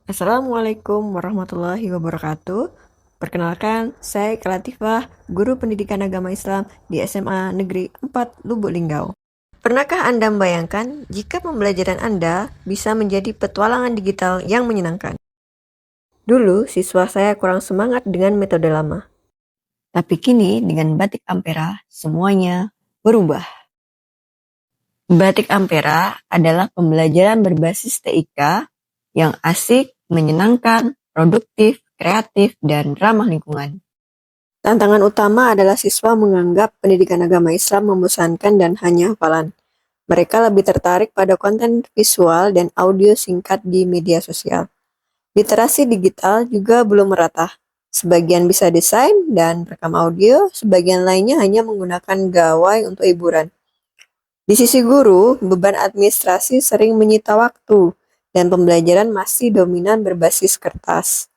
Assalamualaikum warahmatullahi wabarakatuh. Perkenalkan, saya Kalatifah, guru pendidikan agama Islam di SMA Negeri 4 Lubuk Linggau. Pernahkah Anda membayangkan jika pembelajaran Anda bisa menjadi petualangan digital yang menyenangkan? Dulu, siswa saya kurang semangat dengan metode lama. Tapi kini, dengan Batik Ampera, semuanya berubah. Batik Ampera adalah pembelajaran berbasis TIK yang asik, menyenangkan, produktif, kreatif, dan ramah lingkungan. Tantangan utama adalah siswa menganggap pendidikan agama Islam membosankan dan hanya hafalan. Mereka lebih tertarik pada konten visual dan audio singkat di media sosial. Literasi digital juga belum merata. Sebagian bisa desain dan rekam audio, sebagian lainnya hanya menggunakan gawai untuk hiburan. Di sisi guru, beban administrasi sering menyita waktu, dan pembelajaran masih dominan berbasis kertas.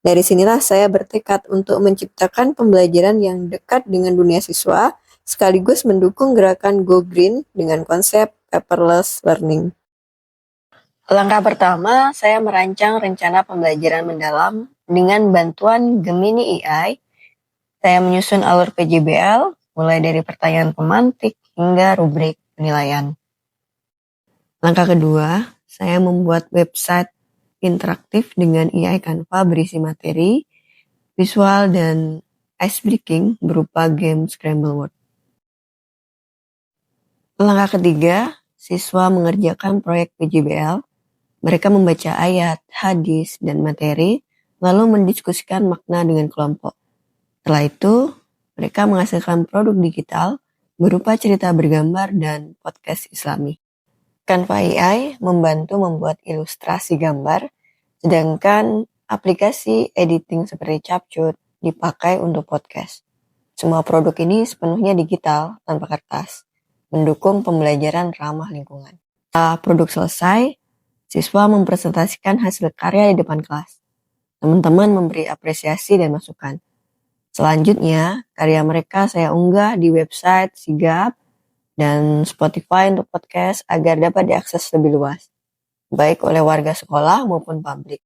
Dari sinilah saya bertekad untuk menciptakan pembelajaran yang dekat dengan dunia siswa, sekaligus mendukung gerakan Go Green dengan konsep paperless learning. Langkah pertama, saya merancang rencana pembelajaran mendalam dengan bantuan Gemini AI. Saya menyusun alur PJBL, mulai dari pertanyaan pemantik hingga rubrik penilaian. Langkah kedua, saya membuat website interaktif dengan AI Canva berisi materi, visual, dan ice breaking berupa game Scramble Word. Langkah ketiga, siswa mengerjakan proyek PJBL. Mereka membaca ayat, hadis, dan materi, lalu mendiskusikan makna dengan kelompok. Setelah itu, mereka menghasilkan produk digital berupa cerita bergambar dan podcast Islami. Canva AI membantu membuat ilustrasi gambar, sedangkan aplikasi editing seperti CapCut dipakai untuk podcast. Semua produk ini sepenuhnya digital tanpa kertas, mendukung pembelajaran ramah lingkungan. Setelah produk selesai, siswa mempresentasikan hasil karya di depan kelas. Teman-teman memberi apresiasi dan masukan. Selanjutnya, karya mereka saya unggah di website Sigap dan Spotify untuk podcast agar dapat diakses lebih luas, baik oleh warga sekolah maupun publik.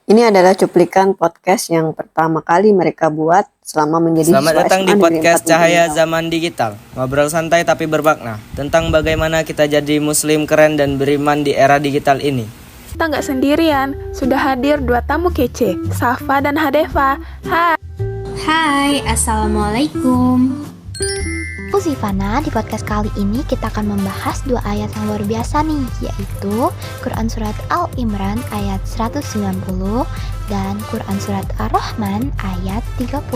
Ini adalah cuplikan podcast yang pertama kali mereka buat selama menjadi Selamat siswa datang SMA di Negeri 4 podcast Lubuk Cahaya Linggau. Zaman Digital. Ngobrol santai tapi bermakna tentang bagaimana kita jadi muslim keren dan beriman di era digital ini. Kita nggak sendirian, sudah hadir dua tamu kece, Safa dan Hadeva. Hai. Hai, Assalamualaikum. Aku Zivana, di podcast kali ini kita akan membahas dua ayat yang luar biasa nih, yaitu Quran Surat Al-Imran ayat 190 dan Quran Surat Ar-Rahman ayat 33.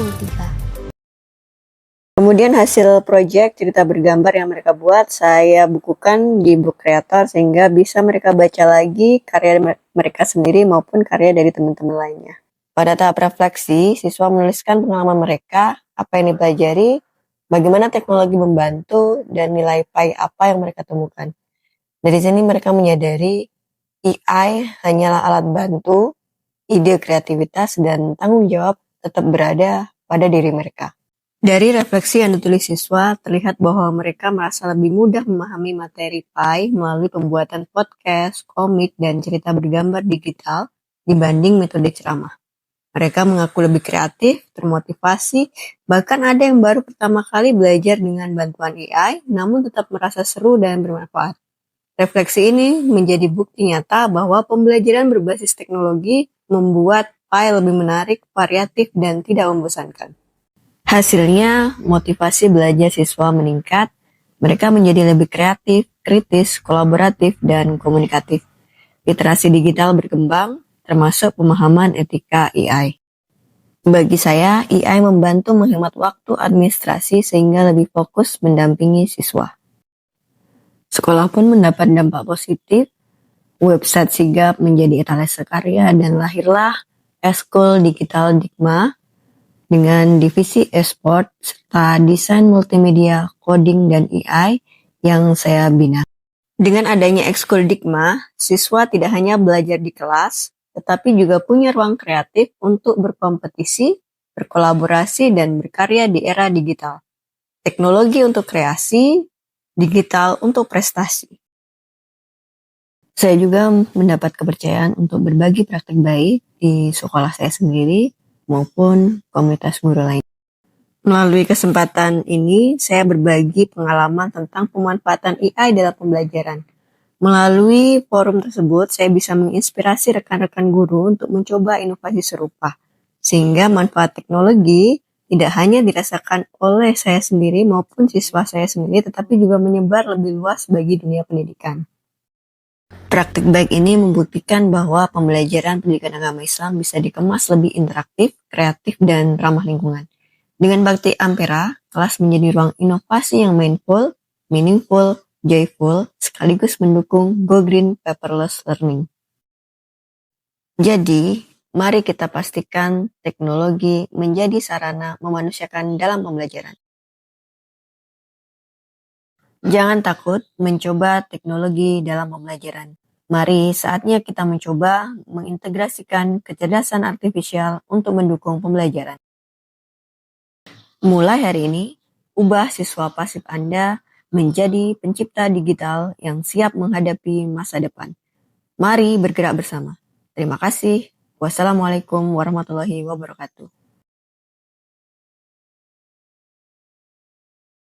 Kemudian hasil proyek cerita bergambar yang mereka buat saya bukukan di Book Creator sehingga bisa mereka baca lagi karya mereka sendiri maupun karya dari teman-teman lainnya. Pada tahap refleksi, siswa menuliskan pengalaman mereka, apa yang dipelajari, bagaimana teknologi membantu, dan nilai pai apa yang mereka temukan. Dari sini mereka menyadari AI hanyalah alat bantu, ide kreativitas dan tanggung jawab tetap berada pada diri mereka. Dari refleksi yang ditulis siswa, terlihat bahwa mereka merasa lebih mudah memahami materi pai melalui pembuatan podcast, komik, dan cerita bergambar digital dibanding metode ceramah. Mereka mengaku lebih kreatif, termotivasi, bahkan ada yang baru pertama kali belajar dengan bantuan AI, namun tetap merasa seru dan bermanfaat. Refleksi ini menjadi bukti nyata bahwa pembelajaran berbasis teknologi membuat pai lebih menarik, variatif, dan tidak membosankan. Hasilnya, motivasi belajar siswa meningkat, mereka menjadi lebih kreatif, kritis, kolaboratif, dan komunikatif. Literasi digital berkembang, termasuk pemahaman etika AI. Bagi saya, AI membantu menghemat waktu administrasi sehingga lebih fokus mendampingi siswa. Sekolah pun mendapat dampak positif, website Sigap menjadi etalase karya dan lahirlah Eskul Digital Dikma dengan divisi e-sport serta desain multimedia, coding, dan AI yang saya bina. Dengan adanya Ekskul Dikma, siswa tidak hanya belajar di kelas, tetapi juga punya ruang kreatif untuk berkompetisi, berkolaborasi, dan berkarya di era digital. Teknologi untuk kreasi, digital untuk prestasi. Saya juga mendapat kepercayaan untuk berbagi praktik baik di sekolah saya sendiri maupun komunitas guru lain. Melalui kesempatan ini, saya berbagi pengalaman tentang pemanfaatan AI dalam pembelajaran. Melalui forum tersebut, saya bisa menginspirasi rekan-rekan guru untuk mencoba inovasi serupa, sehingga manfaat teknologi tidak hanya dirasakan oleh saya sendiri maupun siswa saya sendiri, tetapi juga menyebar lebih luas bagi dunia pendidikan. Praktik baik ini membuktikan bahwa pembelajaran pendidikan agama Islam bisa dikemas lebih interaktif, kreatif, dan ramah lingkungan. Dengan Bakti Ampera, kelas menjadi ruang inovasi yang mindful, meaningful, joyful, sekaligus mendukung Go Green Paperless Learning. Jadi, mari kita pastikan teknologi menjadi sarana memanusiakan dalam pembelajaran. Jangan takut mencoba teknologi dalam pembelajaran. Mari saatnya kita mencoba mengintegrasikan kecerdasan artifisial untuk mendukung pembelajaran. Mulai hari ini, ubah siswa pasif Anda menjadi pencipta digital yang siap menghadapi masa depan. Mari bergerak bersama. Terima kasih. Wassalamualaikum warahmatullahi wabarakatuh.